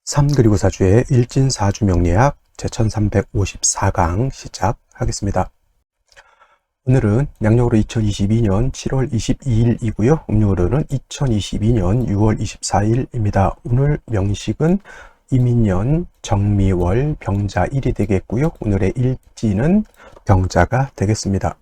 3 그리고 4주의 일진사주 명리학 제1354강 시작하겠습니다. 오늘은 양력으로 2022년 7월 22일이고요. 음력으로는 2022년 6월 24일입니다. 오늘 명식은 이민년 정미월 병자일이 되겠고요. 오늘의 일진은 병자가 되겠습니다.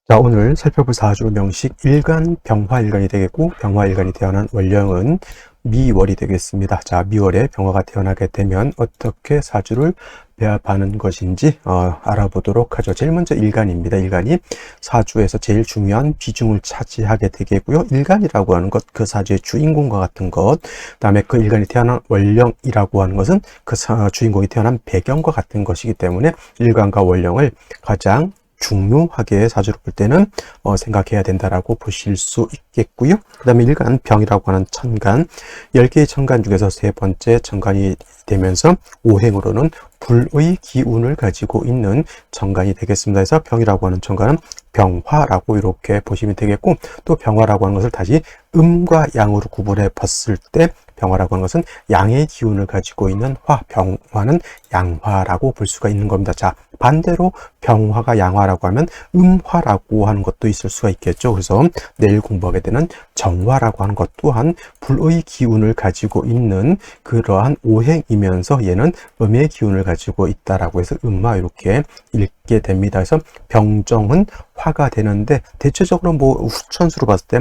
자, 오늘 살펴볼 사주 명식 일간 병화일간이 되겠고, 병화일간이 태어난 월령은 미월이 되겠습니다. 자, 미월에 병화가 태어나게 되면 어떻게 사주를 배합하는 것인지 알아보도록 하죠. 제일 먼저 일간입니다. 일간이 사주에서 제일 중요한 비중을 차지하게 되겠고요. 일간이라고 하는 것, 그 사주의 주인공과 같은 것, 그 다음에 그 일간이 태어난 월령이라고 하는 것은 그 주인공이 태어난 배경과 같은 것이기 때문에 일간과 월령을 가장 중요하게 사주를 볼 때는 생각해야 된다라고 보실 수 있겠고요. 그 다음에 일간 병이라고 하는 천간, 10개의 천간 중에서 세 번째 천간이 되면서 오행으로는 불의 기운을 가지고 있는 천간이 되겠습니다. 그래서 병이라고 하는 천간은 병화라고 이렇게 보시면 되겠고, 또 병화라고 하는 것을 다시 음과 양으로 구분해 봤을 때 병화라고 하는 것은 양의 기운을 가지고 있는 화, 병화는 양화라고 볼 수가 있는 겁니다. 자, 반대로 병화가 양화라고 하면 음화라고 하는 것도 있을 수가 있겠죠. 그래서 내일 공부하게 되는 정화라고 하는 것 또한 불의 기운을 가지고 있는 그러한 오행이면서 얘는 음의 기운을 가지고 있다라고 해서 음화 이렇게 읽게 됩니다. 그래서 병정은 화가 되는데 대체적으로 후천수로 봤을 때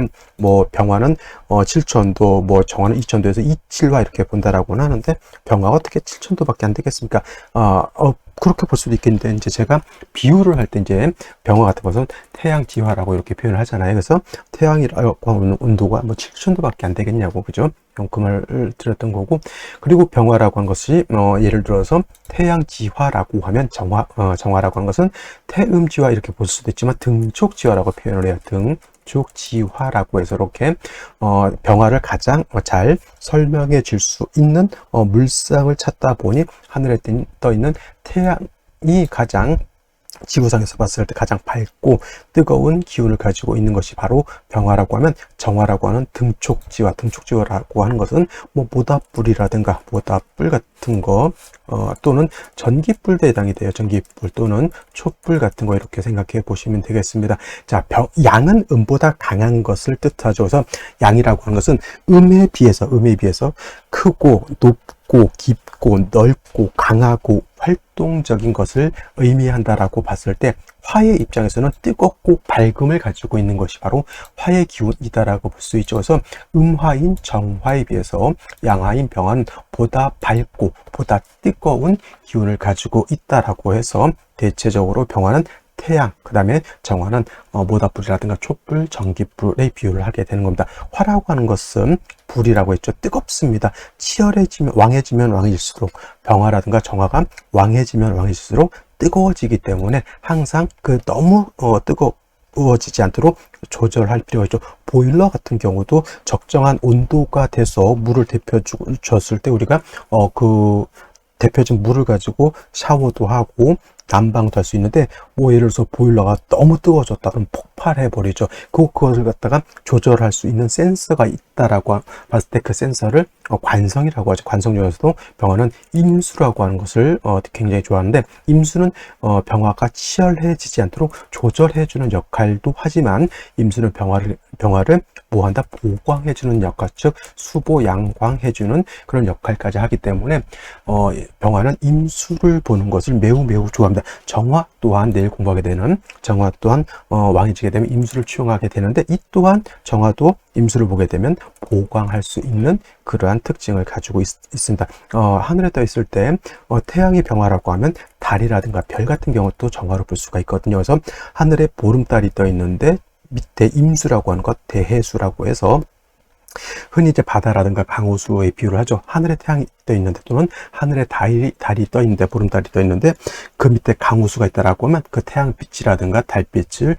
병화는 7천도, 정화는 2천도에서 2,7화 이렇게 본다라고는 하는데 병화가 어떻게 7천도밖에 안 되겠습니까? 그렇게 볼 수도 있겠는데, 이제 제가 비유를 할 때 이제 병화 같은 것은 태양지화라고 이렇게 표현을 하잖아요. 그래서 태양이라고 하는 온도가 7천도밖에 안 되겠냐고, 그죠? 그 말을 드렸던 거고, 그리고 병화라고 하는 것이, 예를 들어서 태양지화라고 하면 정화라고 하는 것은 태음지화 이렇게 볼 수도 있지만 등촉지화라고 표현을 해요. 등촉지화라고 해서 이렇게 병화를 가장 잘 설명해 줄 수 있는 물상을 찾다 보니 하늘에 떠 있는 태양이 가장 지구상에서 봤을 때 가장 밝고 뜨거운 기운을 가지고 있는 것이 바로 병화라고 하면, 정화라고 하는 등촉지화라고 하는 것은 모닥불이라든가 모닥불 같은 거 또는 전기불도 해당이 돼요. 전기불 또는 촛불 같은 거 이렇게 생각해 보시면 되겠습니다. 자, 양은 음보다 강한 것을 뜻하죠. 그래서 양이라고 하는 것은 음에 비해서 크고 높고 깊고 넓고 강하고 활동적인 것을 의미한다라고 봤을 때, 화의 입장에서는 뜨겁고 밝음을 가지고 있는 것이 바로 화의 기운이다라고 볼 수 있죠. 그래서 음화인 정화에 비해서 양화인 병화는 보다 밝고 보다 뜨거운 기운을 가지고 있다라고 해서 대체적으로 병화는 태양, 그 다음에 정화는 모닥불이라든가 촛불, 전기불에 비유를 하게 되는 겁니다. 화라고 하는 것은 불이라고 했죠. 뜨겁습니다. 치열해지면 왕해지면 왕해질수록, 병화라든가 정화가 왕해지면 왕해질수록 뜨거워지기 때문에 항상 너무 뜨거워지지 않도록 조절할 필요가 있죠. 보일러 같은 경우도 적정한 온도가 돼서 물을 데펴줬을 때 우리가 데펴진 물을 가지고 샤워도 하고 난방도 할 수 있는데, 예를 들어서 보일러가 너무 뜨거워졌다 그럼 폭발해 버리죠. 그것을 갖다가 조절할 수 있는 센서가 있다라고 봤을 때 그 센서를 관성이라고 하죠. 관성 중에서도 병화는 임수라고 하는 것을 굉장히 좋아하는데, 임수는 병화가 치열해지지 않도록 조절해주는 역할도 하지만, 임수는 병화를 뭐한다? 보강해주는 역할, 즉 수보 양광해주는 그런 역할까지 하기 때문에 병화는 임수를 보는 것을 매우 좋아합니다. 정화 또한 내일 공부하게 되는 정화 또한 왕해지게 되면 임수를 취용하게 되는데, 이 또한 정화도 임수를 보게 되면 보강할 수 있는 그러한 특징을 가지고 있습니다. 하늘에 떠 있을 때 태양이 병화라고 하면 달이라든가 별 같은 경우도 정화로 볼 수가 있거든요. 그래서 하늘에 보름달이 떠 있는데 밑에 임수라고 하는 것, 대해수라고 해서 흔히 이제 바다라든가 강호수에 비유를 하죠. 하늘에 태양이 떠 있는데, 또는 하늘에 달이 떠 있는데, 보름달이 떠 있는데 그 밑에 강호수가 있다라고 하면 그 태양빛이라든가 달빛을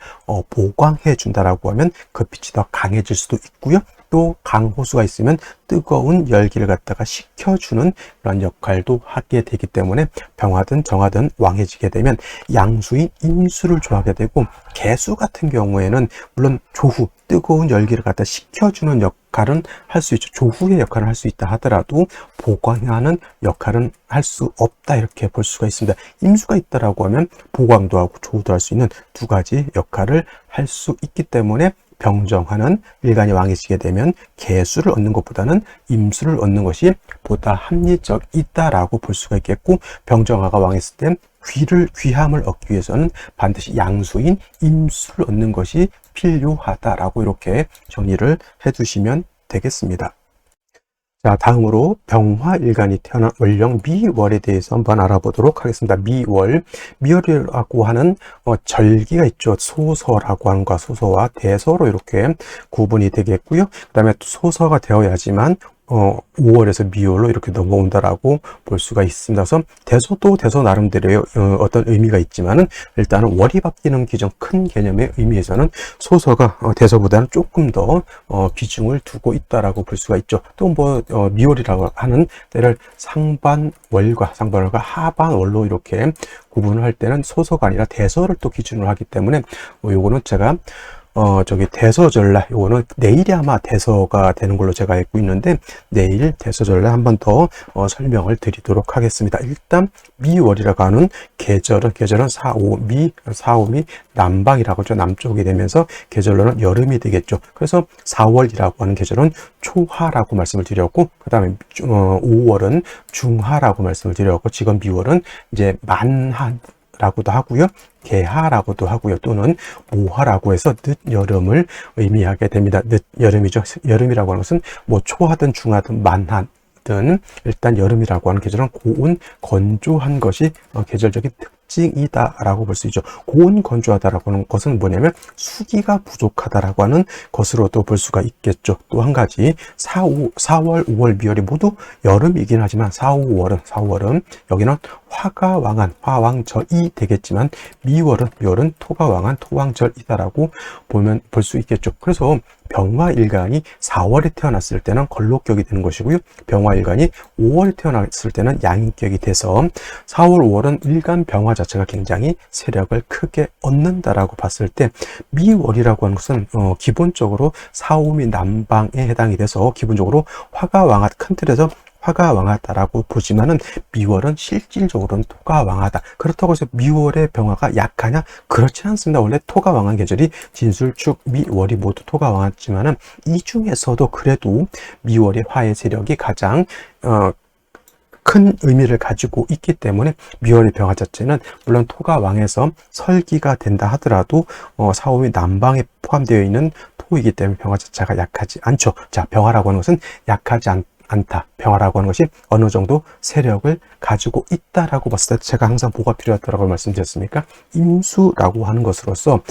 보강해 준다라고 하면 그 빛이 더 강해질 수도 있고요. 또 강호수가 있으면 뜨거운 열기를 갖다가 식혀주는 그런 역할도 하게 되기 때문에 병화든 정화든 왕해지게 되면 양수인 임수를 좋아하게 되고, 개수 같은 경우에는 물론 조후, 뜨거운 열기를 갖다 식혀주는 역할은 할 수 있죠. 조후의 역할을 할 수 있다 하더라도 보강하는 역할은 할 수 없다, 이렇게 볼 수가 있습니다. 임수가 있다라고 하면 보강도 하고 조후도 할 수 있는 두 가지 역할을 할 수 있기 때문에 병정화는 일간이 왕해지게 되면 개수를 얻는 것보다는 임수를 얻는 것이 보다 합리적이다라고 볼 수가 있겠고, 병정화가 왕했을 땐 귀함을 얻기 위해서는 반드시 양수인 임수를 얻는 것이 필요하다라고 이렇게 정리를 해두시면 되겠습니다. 자, 다음으로 병화일간이 태어난 월령 미월에 대해서 한번 알아보도록 하겠습니다. 미월이라고 하는 절기가 있죠. 소서라고 하는 것과 소서와 대서로 이렇게 구분이 되겠고요. 그 다음에 소서가 되어야지만 5월에서 미월로 이렇게 넘어온다라고 볼 수가 있습니다. 그래서 대서도 대서 나름대로의 어떤 의미가 있지만은, 일단은 월이 바뀌는 기준, 큰 개념의 의미에서는 소서가 대서보다는 조금 더 비중을 두고 있다라고 볼 수가 있죠. 또 미월이라고 하는 때를 상반월과 하반월로 이렇게 구분을 할 때는 소서가 아니라 대서를 또 기준으로 하기 때문에, 요거는 제가 대서절날, 요거는 내일이 아마 대서가 되는 걸로 제가 알고 있는데, 내일 대서절날 한 번 더 설명을 드리도록 하겠습니다. 일단 미월이라고 하는 계절은 사오미 남방이라고 하죠. 남쪽이 되면서 계절로는 여름이 되겠죠. 그래서 4월이라고 하는 계절은 초하라고 말씀을 드렸고, 그 다음에 5월은 중하라고 말씀을 드렸고, 지금 미월은 이제 만한 라고도 하고요, 개하라고도 하고요, 또는 모하라고 해서 늦여름을 의미하게 됩니다. 늦여름이죠. 여름이라고 하는 것은 초하든 중하든 만하든 일단 여름이라고 하는 계절은 고온 건조한 것이 계절적인 특징이다라고 볼 수 있죠. 고온 건조하다라고 하는 것은 뭐냐면 수기가 부족하다라고 하는 것으로도 볼 수가 있겠죠. 또 한 가지 4월, 5월, 미월이 모두 여름이긴 하지만 4월은 여기는 화가 왕한 화왕절이 되겠지만, 미월은 토가 왕한 토왕절이다라고 볼 수 있겠죠. 그래서 병화일간이 4월에 태어났을 때는 걸록격이 되는 것이고요, 병화일간이 5월에 태어났을 때는 양인격이 돼서 4월, 5월은 일간 병화 자체가 굉장히 세력을 크게 얻는다라고 봤을 때, 미월이라고 하는 것은 기본적으로 사오미 남방에 해당이 돼서 기본적으로 화가 왕한, 큰 틀에서 화가 왕하다라고 보지만은, 미월은 실질적으로는 토가 왕하다. 그렇다고 해서 미월의 병화가 약하냐? 그렇지 않습니다. 원래 토가 왕한 계절이 진술축, 미월이 모두 토가 왕하지만은, 이 중에서도 그래도 미월의 화의 세력이 가장 큰 의미를 가지고 있기 때문에, 미월의 병화 자체는 물론 토가 왕해서 설기가 된다 하더라도 사오미 남방에 포함되어 있는 토이기 때문에 병화 자체가 약하지 않죠. 자, 병화라고 하는 것은 약하지 않다. 병화라고 하는 것이 어느 정도 세력을 가지고 있다라고 봤을 때, 제가 항상 뭐가 필요하다라고 말씀드렸습니까? 임수라고 하는 것으로서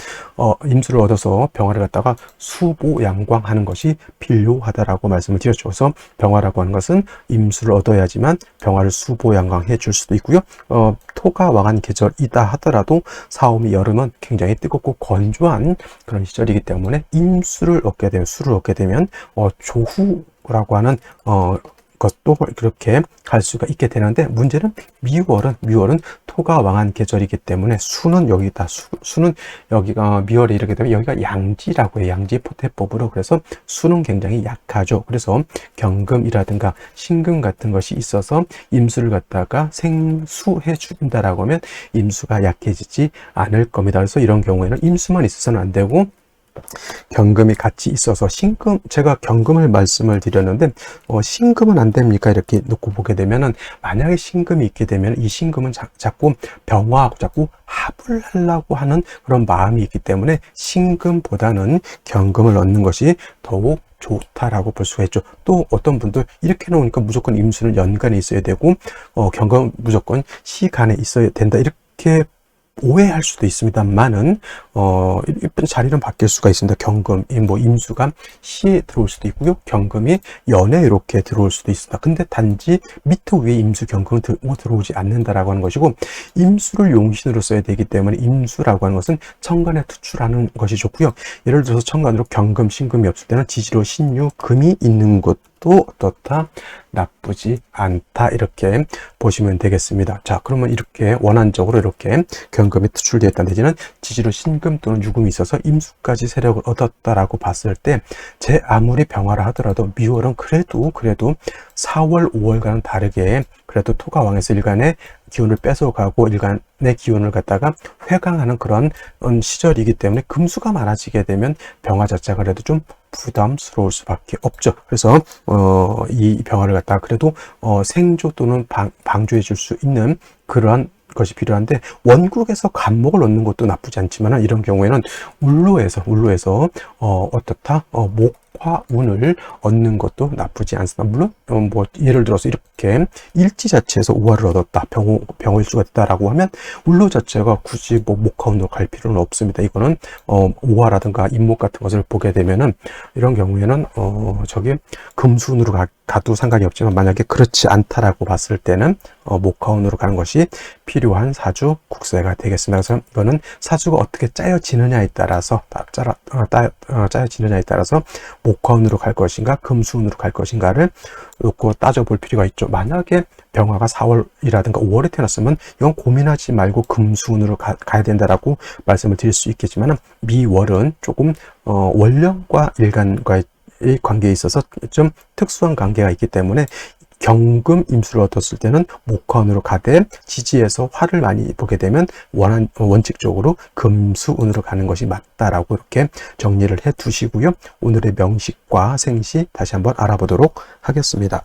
임수를 얻어서 병화를 갖다가 수보양광하는 것이 필요하다라고 말씀을 드렸죠. 그래서 병화라고 하는 것은 임수를 얻어야지만 병화를 수보양광해 줄 수도 있고요. 토가 왕한 계절이다 하더라도 사오미 여름은 굉장히 뜨겁고 건조한 그런 시절이기 때문에, 임수를 얻게 되면, 수를 얻게 되면 조후라고 하는 것도 그렇게 갈 수가 있게 되는데, 문제는 미월은 토가 왕한 계절이기 때문에, 수는 여기다, 수는 여기가 미월에 이르게 되면 여기가 양지라고 해요. 양지 포태법으로. 그래서 수는 굉장히 약하죠. 그래서 경금이라든가 신금 같은 것이 있어서 임수를 갖다가 생수해 준다라고 하면 임수가 약해지지 않을 겁니다. 그래서 이런 경우에는 임수만 있어서는 안 되고, 경금이 같이 있어서, 제가 경금을 말씀을 드렸는데, 신금은 안 됩니까? 이렇게 놓고 보게 되면은, 만약에 신금이 있게 되면 이 신금은 자꾸 병화하고 자꾸 합을 하려고 하는 그런 마음이 있기 때문에, 신금보다는 경금을 얻는 것이 더욱 좋다라고 볼 수가 있죠. 또 어떤 분들 이렇게 놓으니까 무조건 임수는 연간에 있어야 되고, 경금 무조건 시간에 있어야 된다, 이렇게 오해할 수도 있습니다만은 자리는 바뀔 수가 있습니다. 경금, 뭐 임수가 시에 들어올 수도 있고요. 경금이 연에 이렇게 들어올 수도 있습니다. 근데 단지 밑에 위에 임수, 경금은 들어오지 않는다라고 하는 것이고, 임수를 용신으로 써야 되기 때문에 임수라고 하는 것은 천간에 투출하는 것이 좋고요. 예를 들어서 천간으로 경금, 신금이 없을 때는 지지로 신유, 금이 있는 것도 어떻다? 나쁘지 않다, 이렇게 보시면 되겠습니다. 자, 그러면 이렇게 원한적으로 이렇게 경금이 투출되어 있다는 내지는 지지로 신금 또는 유금이 있어서 임수까지 세력을 얻었다라고 봤을 때, 제 아무리 병화라 하더라도 미월은 그래도 4월, 5월과는 다르게 그래도 토가 왕에서 일간의 기운을 뺏어가고 일간의 기운을 갖다가 회강하는 그런 시절이기 때문에 금수가 많아지게 되면 병화 자체가 그래도 좀 부담스러울 수밖에 없죠. 그래서 이 병화를 갖다가 그래도 생조 또는 방조해 줄 수 있는 그러한 것이 필요한데, 원국에서 간목을 얻는 것도 나쁘지 않지만 이런 경우에는 울로에서 어떻다? 목화운을 얻는 것도 나쁘지 않습니다. 물론 뭐 예를 들어서 이렇게 일지 자체에서 우화를 얻었다, 병호일주가 됐다라고 하면 울로 자체가 굳이 뭐 목화운으로 갈 필요는 없습니다. 이거는 우화라든가 임목 같은 것을 보게 되면은 이런 경우에는 저게 금수운으로 가도 상관이 없지만, 만약에 그렇지 않다라고 봤을 때는 목화운으로 가는 것이 필요한 사주 국세가 되겠습니다. 그래서 이거는 사주가 어떻게 짜여지느냐에 따라서 짜여지느냐에 따라서 목화운으로 갈 것인가 금수운으로 갈 것인가를 놓고 따져볼 필요가 있죠. 만약에 병화가 4월이라든가 5월에 태어났으면 이건 고민하지 말고 금수운으로 가야 된다라고 말씀을 드릴 수 있겠지만, 미월은 조금 월령과 일간과의 관계에 있어서 좀 특수한 관계가 있기 때문에 경금 임수를 얻었을 때는 목화운으로 가되, 지지에서 화를 많이 보게 되면 원칙적으로 금수운으로 가는 것이 맞다라고 이렇게 정리를 해 두시고요. 오늘의 명식과 생시 다시 한번 알아보도록 하겠습니다.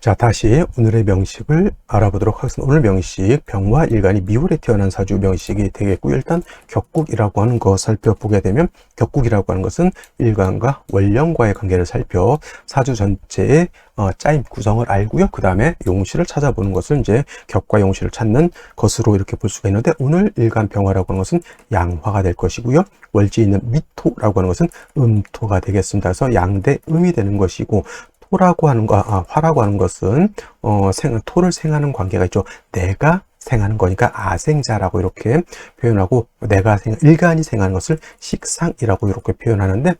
자, 다시 오늘의 명식을 알아보도록 하겠습니다. 오늘 명식, 병화 일간이 미월에 태어난 사주 명식이 되겠고요. 일단 격국이라고 하는 거 살펴보게 되면, 격국이라고 하는 것은 일간과 월령과의 관계를 살펴 사주 전체의 짜임 구성을 알고요. 그 다음에 용실을 찾아보는 것을 이제 격과 용실을 찾는 것으로 이렇게 볼 수가 있는데, 오늘 일간 병화라고 하는 것은 양화가 될 것이고요. 월지에 있는 미토라고 하는 것은 음토가 되겠습니다. 그래서 양대 음이 되는 것이고, 토라고 하는 화라고 하는 것은 토를 생하는 관계가 있죠. 내가 생하는 거니까 아생자라고 이렇게 표현하고, 일간이 생하는 것을 식상이라고 이렇게 표현하는데,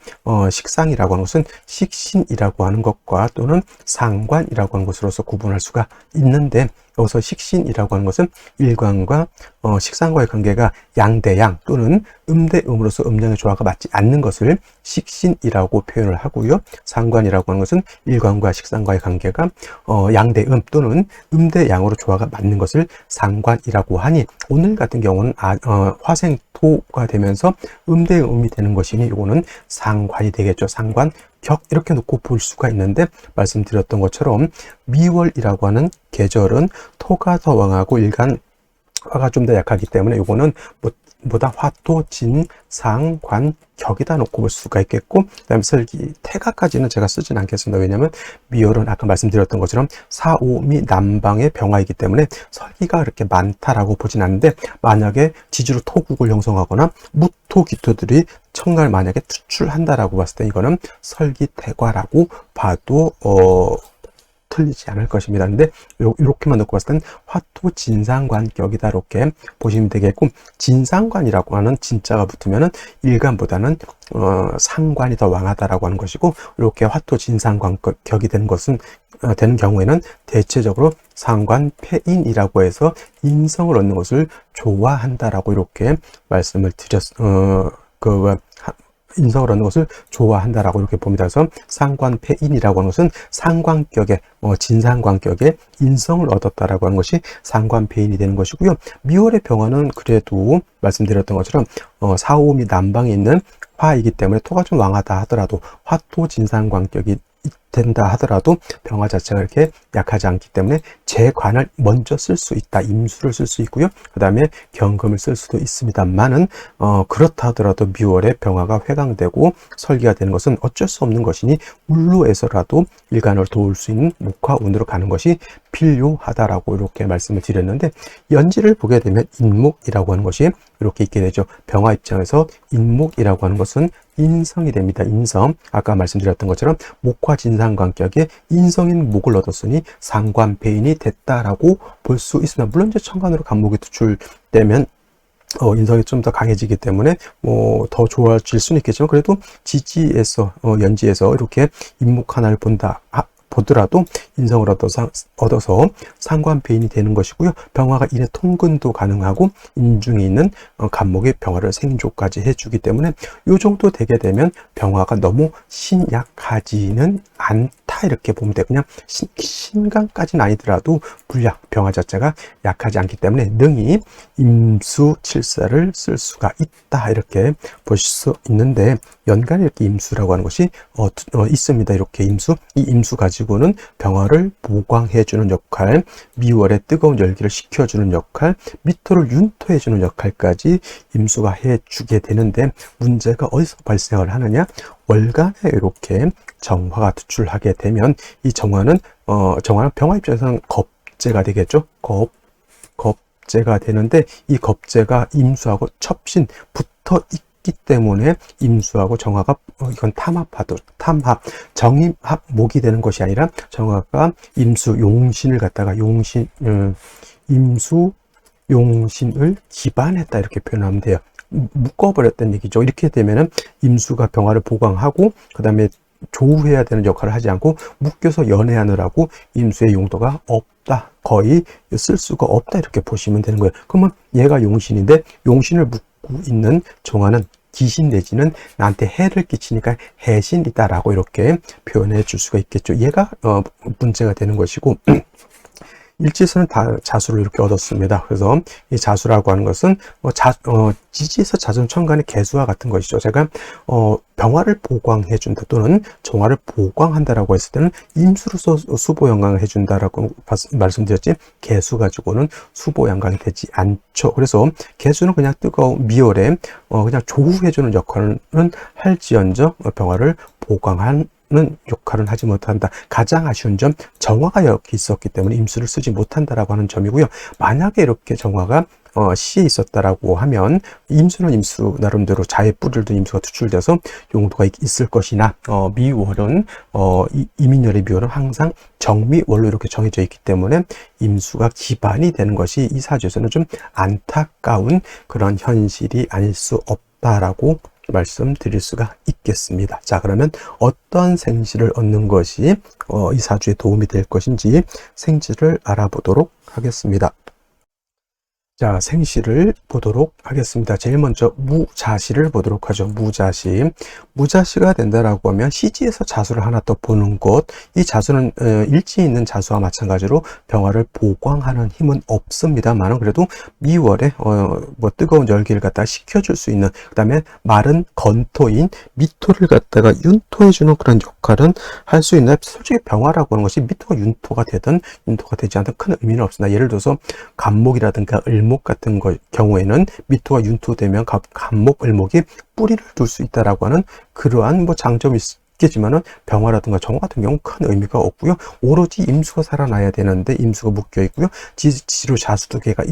식상이라고 하는 것은 식신이라고 하는 것과 또는 상관이라고 하는 것으로서 구분할 수가 있는데, 여기서 식신이라고 하는 것은 일간과 식상과의 관계가 양대양 또는 음대음으로서 음양의 조화가 맞지 않는 것을 식신이라고 표현을 하고요. 상관이라고 하는 것은 일간과 식상과의 관계가 양대음 또는 음대양으로 조화가 맞는 것을 상관이라고 하니, 오늘 같은 경우는 화생토가 되면서 음대음이 되는 것이니 이거는 상관이 되겠죠. 상관 격 이렇게 놓고 볼 수가 있는데, 말씀드렸던 것처럼 미월이라고 하는 계절은 토가 더 왕하고 일간 화가 좀 더 약하기 때문에 이거는 보다 화토, 진, 상, 관, 격이다 놓고 볼 수가 있겠고, 그 다음에 설기, 태가까지는 제가 쓰진 않겠습니다. 왜냐하면 미월은 아까 말씀드렸던 것처럼 사오미 남방의 병화이기 때문에 설기가 그렇게 많다라고 보진 않는데, 만약에 지지로 토국을 형성하거나 무토 기토들이 천간을 만약에 투출한다라고 봤을 때 이거는 설기태과라고 봐도 틀리지 않을 것입니다. 근데 이렇게만 놓고 봤을 땐 화토 진상관격이다 이렇게 보시면 되겠고, 진상관이라고 하는 진자가 붙으면은 일간보다는 상관이 더 왕하다라고 하는 것이고, 이렇게 화토 진상관격이 되는 경우에는 대체적으로 상관패인이라고 해서 인성을 얻는 것을 좋아한다라고 이렇게 말씀을 인성을 얻는 것을 좋아한다라고 이렇게 봅니다. 그래서 상관패인이라고 하는 것은 상관격에 진상관격에 인성을 얻었다라고 하는 것이 상관패인이 되는 것이고요. 미월의 병화는 그래도 말씀드렸던 것처럼 사오미 남방에 있는 화이기 때문에 토가 좀 왕하다 하더라도 화토 진상관격이 된다 하더라도 병화 자체가 이렇게 약하지 않기 때문에 재관을 먼저 쓸 수 있다. 임수를 쓸 수 있고요. 그 다음에 경금을 쓸 수도 있습니다만은 그렇다 하더라도 미월에 병화가 회강되고 설기가 되는 것은 어쩔 수 없는 것이니 울로에서라도 일간을 도울 수 있는 목화운으로 가는 것이 필요하다라고 이렇게 말씀을 드렸는데, 연지를 보게 되면 인목이라고 하는 것이 이렇게 있게 되죠. 병화 입장에서 인목이라고 하는 것은 인성이 됩니다. 인성. 아까 말씀드렸던 것처럼 목화진상관격에 인성인 목을 얻었으니 상관배인이 됐다라고 볼 수 있습니다. 물론 이제 천간으로 간목이 투출되면 인성이 좀 더 강해지기 때문에 더 좋아질 수는 있겠지만, 그래도 지지에서 연지에서 이렇게 인목 하나를 보더라도 인성을 얻어서 상관배인이 되는 것이고요. 병화가 인해 통근도 가능하고 인중에 있는 간목의 병화를 생조까지 해주기 때문에 이 정도 되게 되면 병화가 너무 신약하지는 않다 이렇게 보면 돼요. 그냥 신강까지는 아니더라도 불약, 병화 자체가 약하지 않기 때문에 능히 임수칠사를 쓸 수가 있다 이렇게 보실 수 있는데, 연간에 이렇게 임수라고 하는 것이 있습니다. 이렇게 임수, 이 임수 가지고는 병화를 보강해주는 역할, 미월에 뜨거운 열기를 식혀주는 역할, 미토를 윤토해주는 역할까지 임수가 해주게 되는데, 문제가 어디서 발생을 하느냐? 월간에 이렇게 정화가 투출하게 되면 이 정화는 병화 입장에서는 겁재가 되겠죠. 겁재가 되는데, 이 겁재가 임수하고 첩신 붙어 있기 때문에 임수하고 정화가 이건 정임합목이 되는 것이 아니라 정화가 임수 용신을 갖다가 임수 용신을 기반했다 이렇게 표현하면 돼요. 묶어버렸다는 얘기죠. 이렇게 되면은 임수가 병화를 보강하고 그 다음에 조우해야 되는 역할을 하지 않고 묶여서 연애하느라고 임수의 용도가 없다, 거의 쓸 수가 없다 이렇게 보시면 되는 거예요. 그러면 얘가 용신인데, 용신을 묶고 있는 정화는 귀신 내지는 나한테 해를 끼치니까 해신이다라고 이렇게 표현해 줄 수가 있겠죠. 얘가 문제가 되는 것이고, 일지에서는 다 자수를 이렇게 얻었습니다. 그래서 이 자수라고 하는 것은 지지에서 자수는 천간의 개수와 같은 것이죠. 제가 병화를 보강해 준다 또는 정화를 보강한다라고 했을 때는 임수로서 수보양강을 해준다라고 말씀드렸지, 개수 가지고는 수보양강이 되지 않죠. 그래서 개수는 그냥 뜨거운 미월에 그냥 조우해주는 역할은 할지언정 병화를 보강한 역할은 하지 못한다. 가장 아쉬운 점, 정화가 여기 있었기 때문에 임수를 쓰지 못한다라고 하는 점이고요. 만약에 이렇게 정화가 시에 있었다라고 하면 임수는 임수 나름대로 자의 뿌리를 둔 임수가 투출돼서 용도가 있을 것이나, 미월은 이민열의 미월은 항상 정미월로 이렇게 정해져 있기 때문에 임수가 기반이 되는 것이 이 사주에서는 좀 안타까운 그런 현실이 아닐 수 없다라고 말씀드릴 수가 있겠습니다. 자, 그러면 어떤 생시를 얻는 것이 이 사주에 도움이 될 것인지 생시를 알아보도록 하겠습니다. 자, 생시를 보도록 하겠습니다. 제일 먼저 무자시를 보도록 하죠. 무자시. 무자시가 된다라고 하면 시지에서 자수를 하나 더 보는 것. 이 자수는 일지에 있는 자수와 마찬가지로 병화를 보강하는 힘은 없습니다만, 그래도 미월에 뜨거운 열기를 갖다가 식혀줄 수 있는, 그 다음에 마른 건토인 미토를 갖다가 윤토해주는 그런 역할은 할 수 있는, 솔직히 병화라고 하는 것이 미토가 윤토가 되든 윤토가 되지 않든 큰 의미는 없습니다. 예를 들어서 간목이라든가 을목 같은 경우에는 미토가 윤토되면 간목, 을목이 뿌리를 둘 수 있다라고 하는 그러한 장점이 있겠지만은, 병화라든가 정화 같은 경우는 큰 의미가 없고요. 오로지 임수가 살아나야 되는데 임수가 묶여 있고요. 지지로 자수도 개가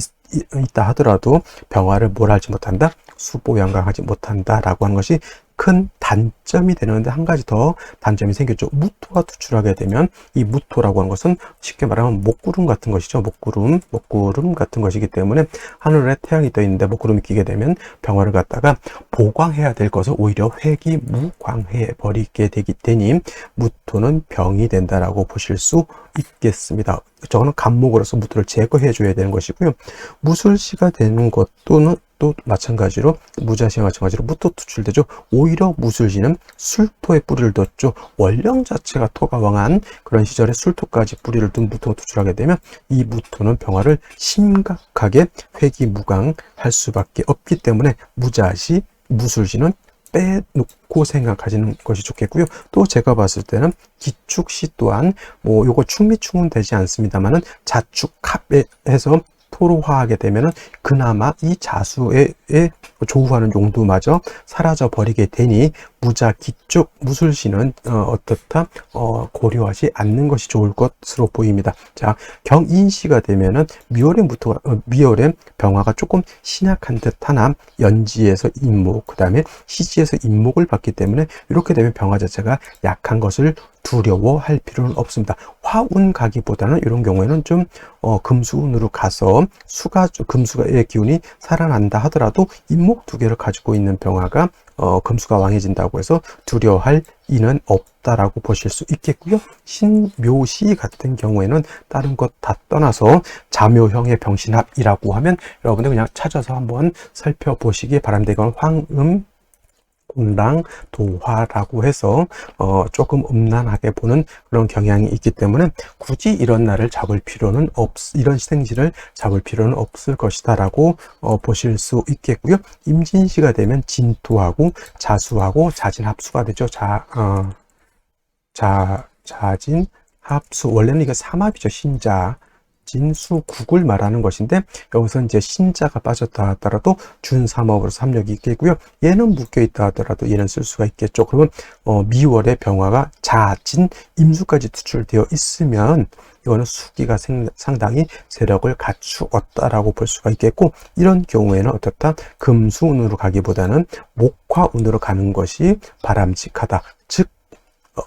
있다 하더라도 병화를 뭘 하지 못한다? 수보양강하지 못한다라고 하는 것이 큰 단점이 되는데, 한 가지 더 단점이 생겼죠. 무토가 투출하게 되면 이 무토라고 하는 것은 쉽게 말하면 목구름 같은 것이죠. 목구름 같은 것이기 때문에 하늘에 태양이 떠 있는데 목구름이 끼게 되면 병화를 갖다가 보강해야 될 것을 오히려 회기무광해 버리게 되니 무토는 병이 된다라고 보실 수 있겠습니다. 저거는 간목으로서 무토를 제거해 줘야 되는 것이고요. 무술시가 되는 것도는 또 마찬가지로 무자시와 마찬가지로 무토 투출되죠. 오히려 무술시는 술토에 뿌리를 뒀죠. 원령 자체가 토가 왕한 그런 시절에 술토까지 뿌리를 둔 무토가 투출하게 되면 이 무토는 병화를 심각하게 회기무강할 수밖에 없기 때문에 무자시, 무술시는 빼놓고 생각하시는 것이 좋겠고요. 또 제가 봤을 때는 기축시 또한 뭐 요거 충미충은 되지 않습니다만은 자축합에서 토로화하게 되면은 그나마 이 자수에 조우하는 용도마저 사라져 버리게 되니 무자 기축 무술시는 어떻다 고려하지 않는 것이 좋을 것으로 보입니다. 자, 경인시가 되면은 미월의 병화가 조금 신약한 듯하나 연지에서 인목, 그 다음에 시지에서 인목을 받기 때문에 이렇게 되면 병화 자체가 약한 것을 두려워할 필요는 없습니다. 화운 가기보다는 이런 경우에는 좀 금수운으로 가서 금수의 기운이 살아난다 하더라도 인목 두 개를 가지고 있는 병화가 금수가 왕해진다고 해서 두려워할 이는 없다라고 보실 수 있겠고요. 신묘시 같은 경우에는 다른 것 다 떠나서 자묘형의 병신합이라고 하면 여러분들 그냥 찾아서 한번 살펴보시기 바랍니다. 이건 황음 공랑 도화라고 해서 조금 음란하게 보는 그런 경향이 있기 때문에 굳이 이런 날을 잡을 필요는 이런 생시를 잡을 필요는 없을 것이다 라고 보실 수 있겠고요. 임진시가 되면 진토하고 자수하고 자진 합수가 되죠. 자진 합수, 원래는 이거 삼합이죠. 신자 진수국을 말하는 것인데 여기서 이제 신자가 빠졌다 하더라도 준삼업으로서 합력이 있겠고요. 얘는 묶여 있다 하더라도 얘는 쓸 수가 있겠죠. 그러면 미월의 병화가 자진 임수까지 투출되어 있으면 이거는 수기가 상당히 세력을 갖추었다라고 볼 수가 있겠고, 이런 경우에는 어떻다? 금수운으로 가기보다는 목화운으로 가는 것이 바람직하다. 즉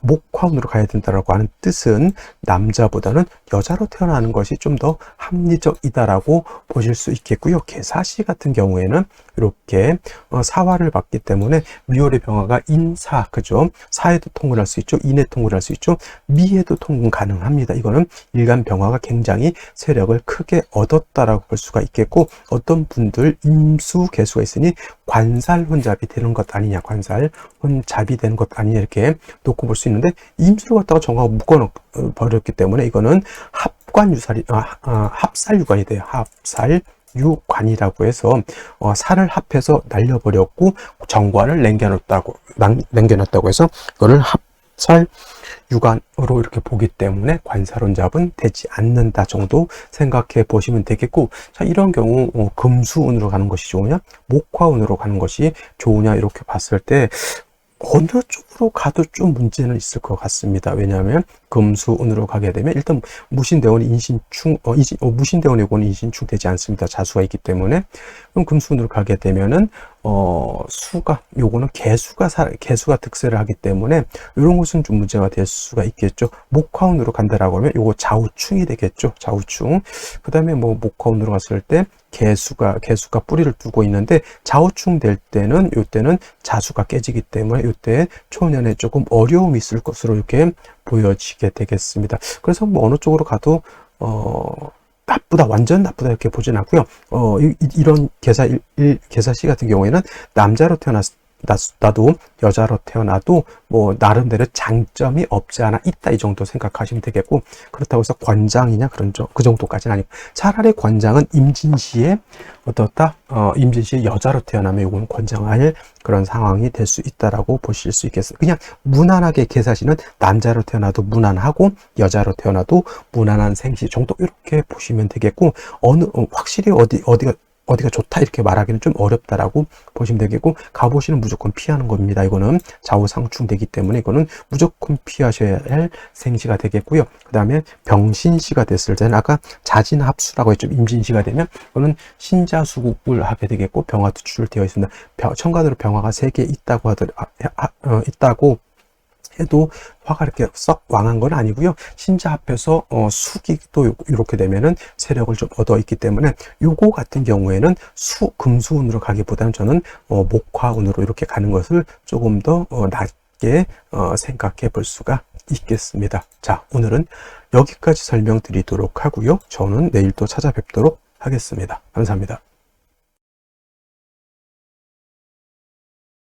목화운으로 가야 된다라고 하는 뜻은 남자보다는 여자로 태어나는 것이 좀 더 합리적이다라고 보실 수 있겠고요. 개사시 같은 경우에는 이렇게 사화를 받기 때문에 미월의 병화가 인사, 그죠? 사에도 통근할 수 있죠. 인에 통근할 수 있죠. 미에도 통근 가능합니다. 이거는 일간 병화가 굉장히 세력을 크게 얻었다라고 볼 수가 있겠고, 어떤 분들 임수 개수가 있으니 관살 혼잡이 되는 것 아니냐, 관살 혼잡이 되는 것 아니냐 이렇게 놓고 볼 수 있는데, 임수를 갖다가 정하고 묶어 버렸기 때문에 이거는 합살유관이 돼요. 합살유관이라고 해서 살을 합해서 날려버렸고 정관을 남겨놨다고 해서 이거를 합살유관으로 이렇게 보기 때문에 관살혼잡은 되지 않는다 정도 생각해 보시면 되겠고, 자, 이런 경우 금수운으로 가는 것이 좋으냐 목화운으로 가는 것이 좋으냐 이렇게 봤을 때 어느 쪽으로 가도 좀 문제는 있을 것 같습니다. 왜냐하면 금수운으로 가게 되면 일단 무신대원이 무신대원의 요거는 인신충 되지 않습니다. 자수가 있기 때문에. 그럼 금수운으로 가게 되면은 요거는 개수가 득세를 하기 때문에 이런 것은 좀 문제가 될 수가 있겠죠. 목화운으로 간다라고 하면 요거 좌우충이 되겠죠. 좌우충. 그 다음에 뭐 목화운으로 갔을 때 개수가 뿌리를 두고 있는데 좌우충 될 때는 요때는 자수가 깨지기 때문에 요때 초년에 조금 어려움이 있을 것으로 이렇게 보여지게 되겠습니다. 그래서 뭐 어느 쪽으로 가도 완전 나쁘다 이렇게 보진 않고요. 이런 개사시 같은 경우에는 남자로 태어나도 여자로 태어나도 뭐 나름대로 장점이 없지 않아 있다 이 정도 생각하시면 되겠고, 그렇다고 해서 관장이냐 그 정도까지는 아니고, 차라리 관장은 임진시에 임진시에 여자로 태어나면 이건 관장할 그런 상황이 될 수 있다라고 보실 수 있겠어요. 그냥 무난하게 개사시는 남자로 태어나도 무난하고 여자로 태어나도 무난한 생시 정도 이렇게 보시면 되겠고, 확실히 어디가 좋다 이렇게 말하기는 좀 어렵다라고 보시면 되겠고, 가보시는 무조건 피하는 겁니다. 이거는 좌우상충되기 때문에 이거는 무조건 피하셔야 할 생시가 되겠고요. 그 다음에 병신시가 됐을 때는 아까 자진합수라고 했죠. 임진시가 되면 이거는 신자수국을 하게 되겠고, 병화 투출되어 있습니다. 천간으로 병화가 3개 있다고 해도 화가 이렇게 썩 왕한 건 아니고요. 신자 합해서 수기도 이렇게 되면은 세력을 좀 얻어 있기 때문에 요거 같은 경우에는 금수운으로 가기보다는 저는 목화운으로 이렇게 가는 것을 조금 더 낮게 생각해 볼 수가 있겠습니다. 자, 오늘은 여기까지 설명드리도록 하고요. 저는 내일 또 찾아뵙도록 하겠습니다. 감사합니다.